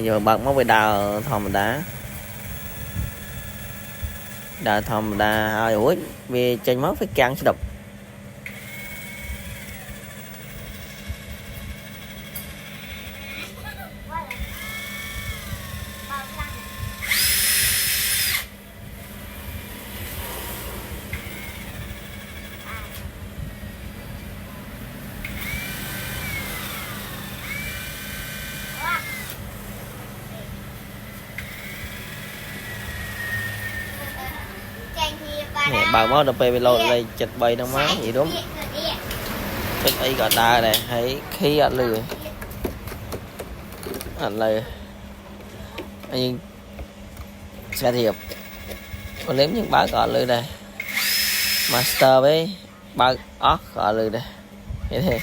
giờ bật mất về đào thòm đá ơi ủi vì tranh mất phải căng sẽ đập nè bà mất đập về lôi đây chật bay nó má gì đúng cái ấy gọi ta này hãy khi ăn lười anh xe thiệp còn nếm những bác gọi lười đây master với ba óc gọi lười đây thế